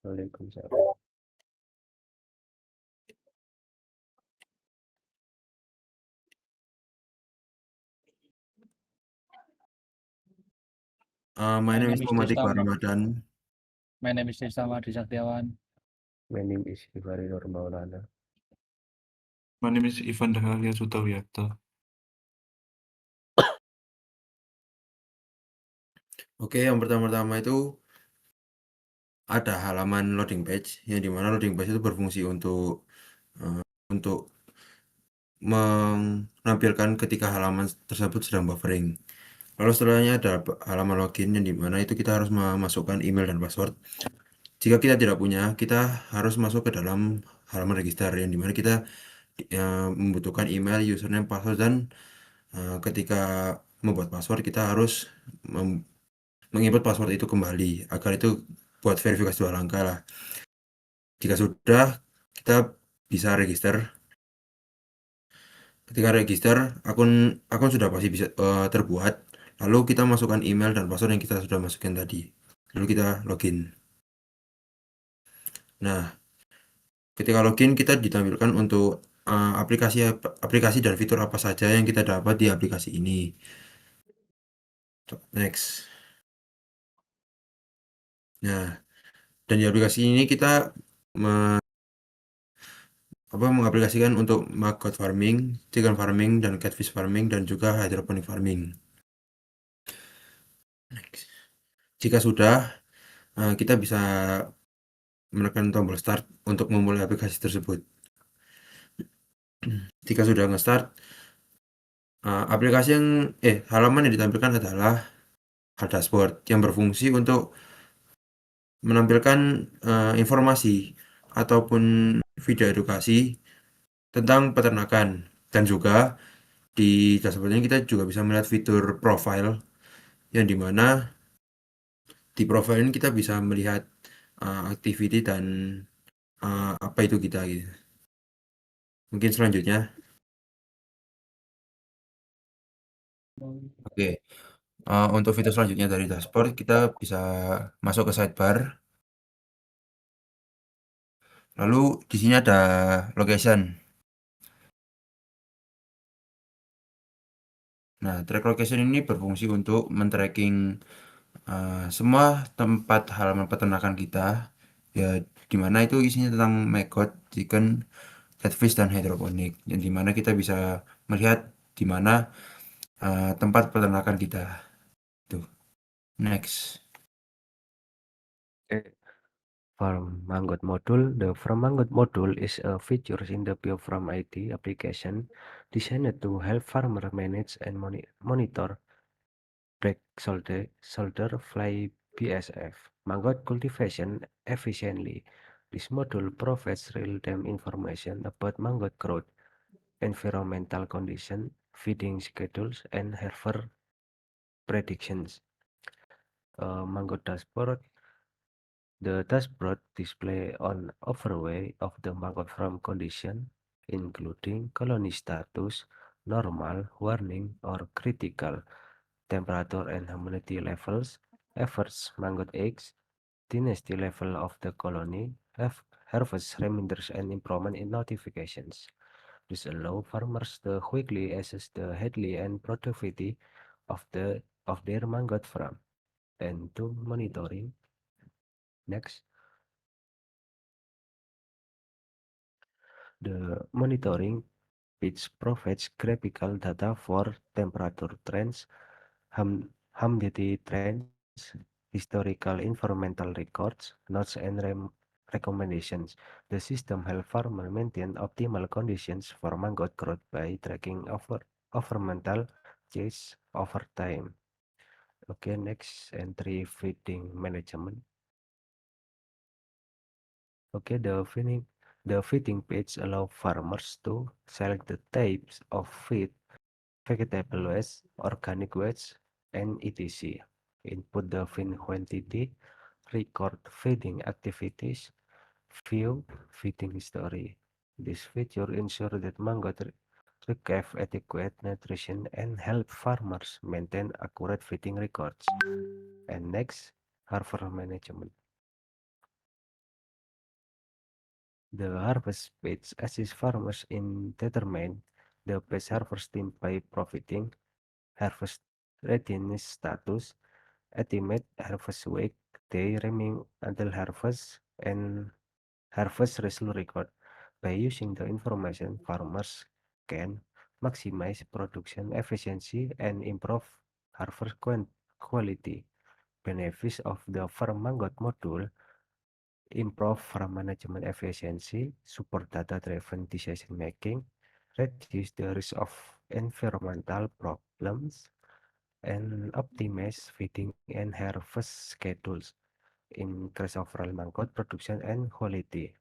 Waalaikumsalam. My My name name is is Muhammad Iqbal Tristam. Ramadan. My name is Tristam Adi Saktiawan. My name is Givari Nur Maulana. My name is Ivan Dahlia Sutawiyata. Oke, yang pertama-tama itu ada halaman loading page, yang dimana loading page itu berfungsi untuk menampilkan ketika halaman tersebut sedang buffering. Lalu setelahnya ada halaman login, yang dimana itu kita harus memasukkan email dan password. Jika kita tidak punya, kita harus masuk ke dalam halaman register, yang dimana kita membutuhkan email, username, password, dan ketika membuat password kita harus menginput password itu kembali agar itu buat verifikasi 2 langkah lah. Jika sudah, kita bisa register. Ketika register, akun sudah pasti bisa terbuat. Lalu kita masukkan email dan password yang kita sudah masukkan tadi. Lalu kita login. Nah, ketika login kita ditampilkan untuk aplikasi dan fitur apa saja yang kita dapat di aplikasi ini. Next. Nah, dan di aplikasi ini kita mengaplikasikan untuk maggot farming, chicken farming, dan catfish farming, dan juga hydroponic farming. Next. Jika sudah, kita bisa menekan tombol start untuk memulai aplikasi tersebut. Jika sudah nge-start, halaman yang ditampilkan adalah dashboard yang berfungsi untuk menampilkan informasi ataupun video edukasi tentang peternakan, dan juga di dashboard ini kita juga bisa melihat fitur profile, yang dimana di profile ini kita bisa melihat activity dan apa itu kita gitu. Mungkin selanjutnya. Oke. Untuk fitur selanjutnya dari dashboard, kita bisa masuk ke sidebar. Lalu di sini ada location. Nah, track location ini berfungsi untuk men-tracking semua tempat halaman peternakan kita, ya, dimana itu isinya tentang maggot, chicken, catfish, dan hydroponic, yang dimana kita bisa melihat di mana tempat peternakan kita. Tuh. Next. Farm Manggot module. The Farm Manggot module is a feature in the BioFarm IT application designed to help farmers manage and monitor black soldier fly BSF maggot cultivation efficiently. This module provides real-time information about maggot growth, environmental conditions, feeding schedules, and harvest predictions. Maggot dashboard. The dashboard display an overview of the maggot farm condition, including colony status, normal, warning, or critical, temperature and humidity levels, average maggot eggs, dynasty level of the colony, harvest reminders, and improvement in notifications. This allows farmers to quickly assess the health and productivity of their maggot farm and to monitoring. Next. The monitoring page provides graphical data for temperature trends, humidity trends, historical environmental records, notes, and recommendations. The system helps farmers maintain optimal conditions for maggot growth by tracking environmental change over time. Okay, next, entry feeding management. Okay, the feeding page allows farmers to select the types of feed, vegetable waste, organic waste, and etc. Input the feed quantity, record feeding activities, view feeding history. This feature ensures that maggot receive adequate nutrition and help farmers maintain accurate feeding records. And next, harvest management. The harvest page assists farmers in determining the best harvesting by providing harvest readiness status, estimate harvest weight, day remaining until harvest, and harvest result record. By using the information, farmers can maximize production efficiency and improve harvest quality. Benefits of the farm mangot module: improve farm management efficiency, support data-driven decision making, reduce the risk of environmental problems, and optimize feeding and harvest schedules, increase overall mangot production and quality.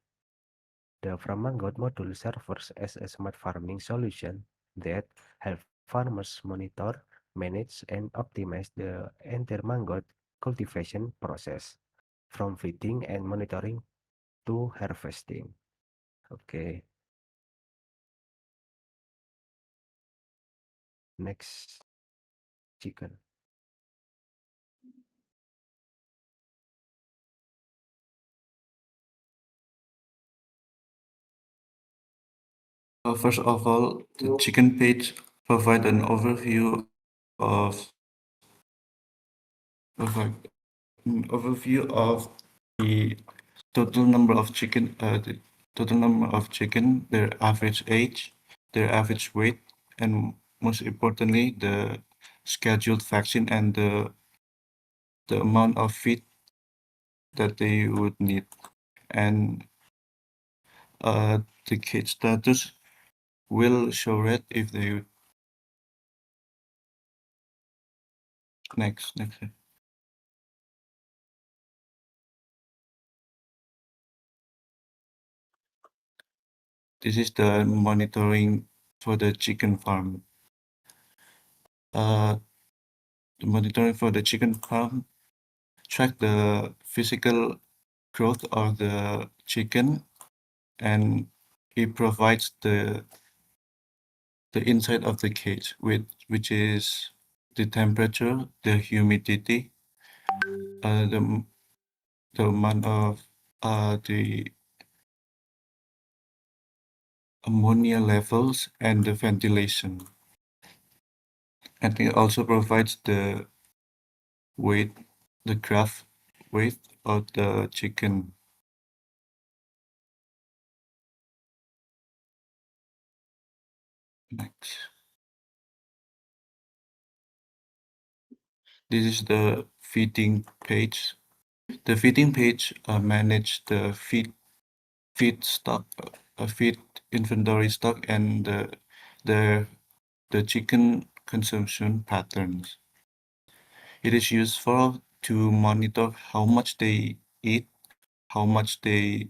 The farm mangot module serves as a smart farming solution that help farmers monitor, manage, and optimize the entire mangot cultivation process, from feeding and monitoring to harvesting. Okay, next, chicken. First of all, the chicken page provide an overview of the total number of chicken, their average age, their average weight, and most importantly, the scheduled vaccine and the amount of feed that they would need. And the cage status will show red if they next. This is the monitoring for the chicken farm. The monitoring for the chicken farm track the physical growth of the chicken, and it provides the inside of the cage, which is the temperature, the humidity, the amount of the ammonia levels, and the ventilation. And it also provides the weight, the graph weight of the chicken. Next. This is the feeding page. The feeding page manage the feed stock, feed inventory stock, and the chicken consumption patterns. It is useful to monitor how much they eat, how much the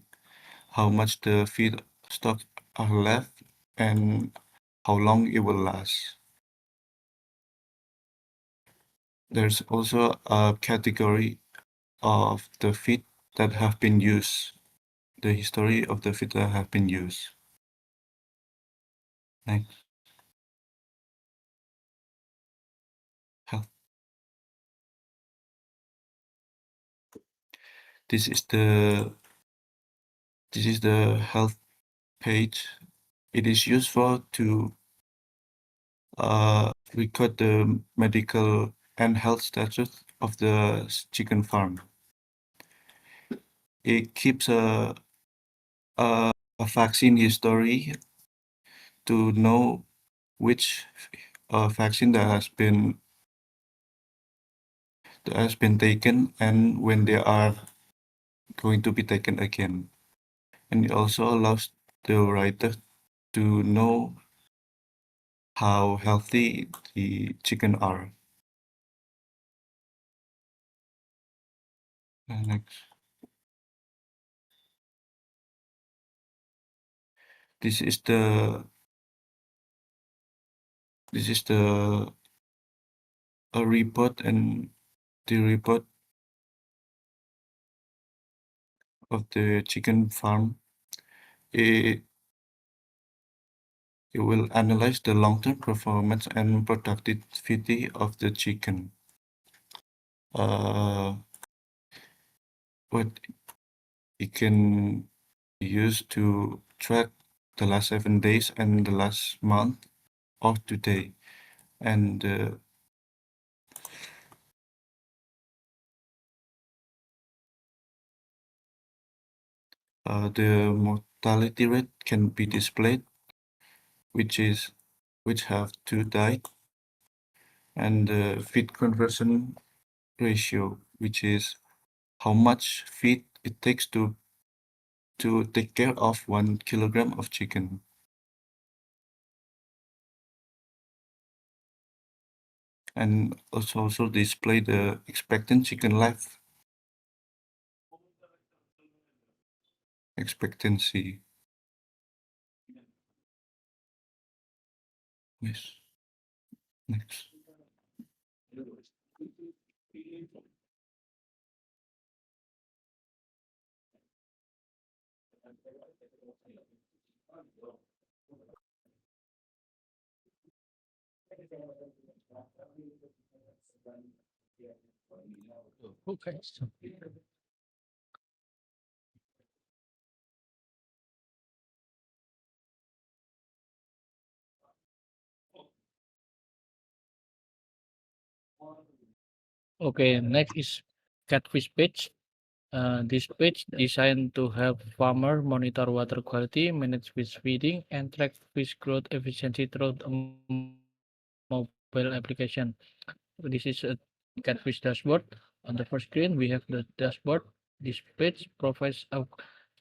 feed stock are left, and how long it will last. There's also a category of the feed that have been used, the history of the feed that have been used. Next. Health. This is the health page. It is useful to record the medical and health status of the chicken farm. It keeps a vaccine history to know which vaccine that has been taken and when they are going to be taken again. And it also allows the writer to know how healthy the chicken are. Next. This is the a report, and the report of the chicken farm. It will analyze the long-term performance and productivity of the chicken. What it can used to track the last 7 days and the last month of today. And the mortality rate can be displayed, which have two died, and the feed conversion ratio, which is how much feed it takes to take care of 1 kilogram of chicken. And also display the expectant chicken life expectancy. Yes. Next. Okay. Okay, next is catfish page. This page designed to help farmer monitor water quality, manage fish feeding, and track fish growth efficiency through a mobile application. This is a catfish dashboard. On the first screen, we have the dashboard. This page provides a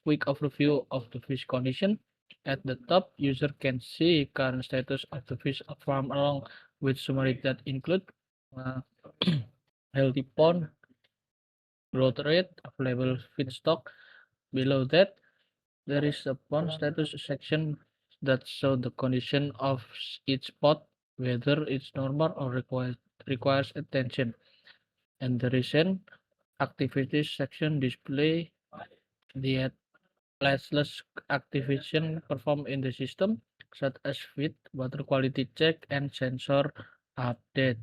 quick overview of the fish condition. At the top, user can see current status of the fish farm along with summary that include uh, healthy pond, growth rate, available feedstock. Below that, there is a pond status section that shows the condition of each pot, whether it's normal or requires attention. And the recent activities section display the latest activation performed in the system, such as feed, water quality check, and sensor update.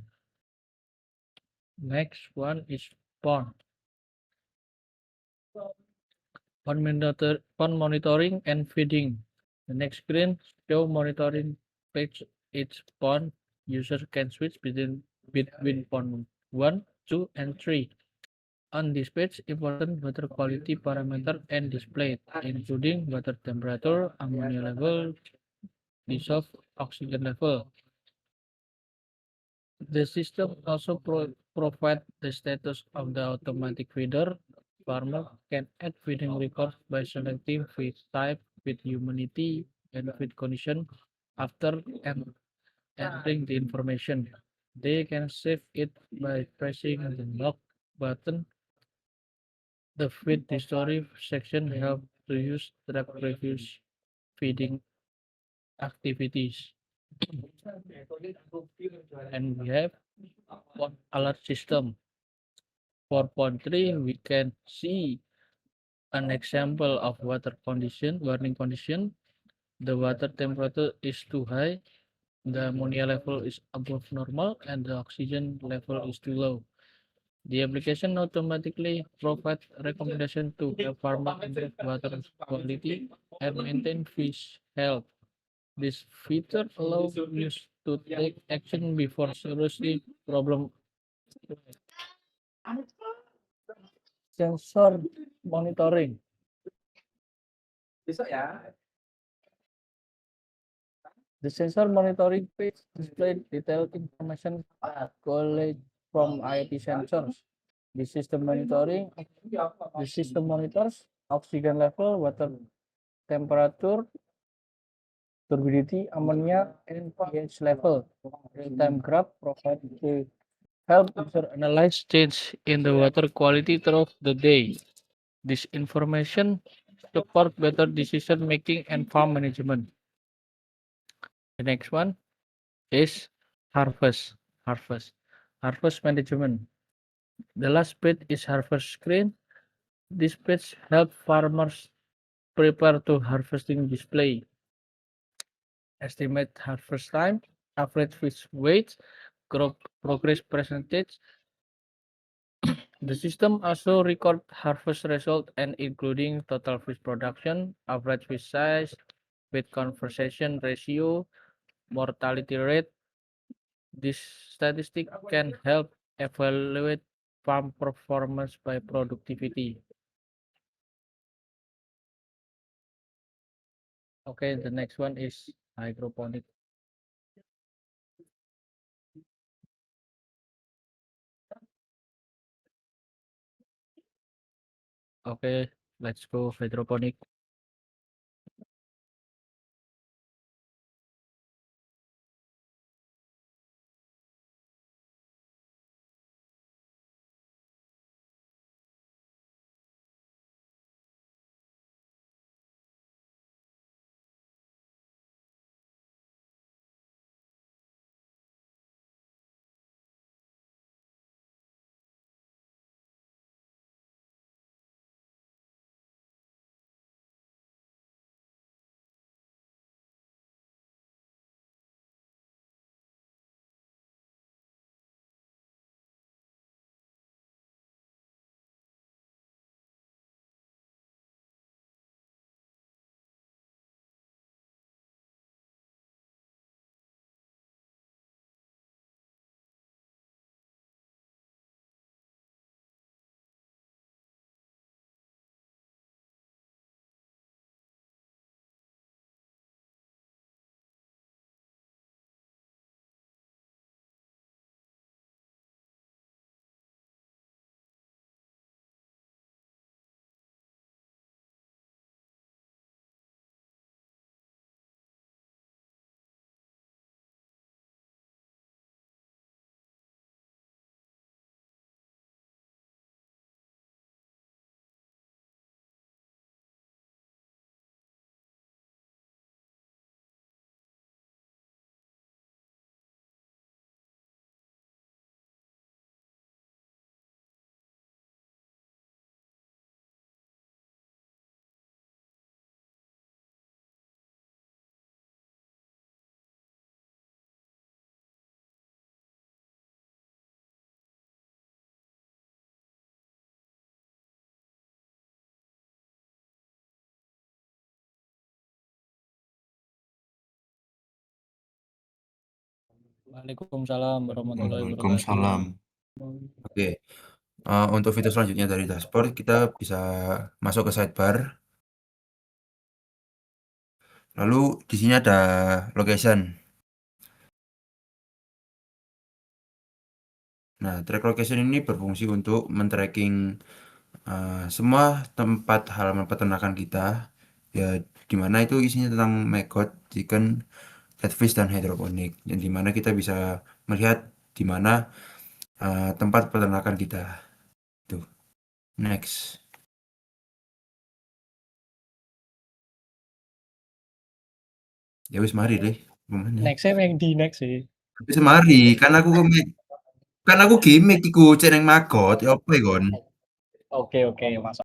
Next one is pond. Pond monitoring and feeding. The next screen show monitoring page. Each pond user can switch between pond 1, 2, and 3. On this page, important water quality parameter and displayed, including water temperature, ammonia level, dissolved oxygen level. The system also provide the status of the automatic feeder. Farmer can add feeding records by selecting feed type, feed humidity, and feed condition after entering the information. They can save it by pressing the log button. The feed history section helps to use track previous feeding activities. And we have one alert system. For pond 3, we can see an example of warning condition. The water temperature is too high, the ammonia level is above normal, and the oxygen level is too low. The application automatically provides recommendation to help farmer improve water quality and maintain fish health. This feature allows users to take action before seriously problem. Sensor monitoring. The sensor monitoring page displays detailed information collected from IoT sensors. The system monitors oxygen level, water temperature, turbidity, ammonia, and pH level. Real-time graph provides to help user analyze change in the water quality throughout the day. This information support better decision making and farm management. The next one is harvest. Harvest management. The last page is harvest screen. This page help farmers prepare to harvesting display. Estimate harvest time, average fish weight, crop progress percentage, The system also record harvest result and including total fish production, average fish size, weight conversion ratio, mortality rate. This statistic can help evaluate farm performance by productivity. Okay, the next one is hydroponic. Okay, let's go hydroponic. Waalaikumsalam warahmatullahi wabarakatuh. Waalaikumsalam. Oke. Untuk fitur selanjutnya dari dashboard, kita bisa masuk ke sidebar. Lalu di sini ada location. Nah, track location ini berfungsi untuk men-tracking semua tempat halaman peternakan kita, ya di mana itu isinya tentang maggot, chicken, catfish, dan hydroponic, dan di mana kita bisa melihat di mana tempat peternakan kita. Tuh. Next. Ya wis mari deh. Nextnya yang di next sih. Wis mari, kan aku gimmick iku cek nang maggot, ya apa kon? Oke, masuk.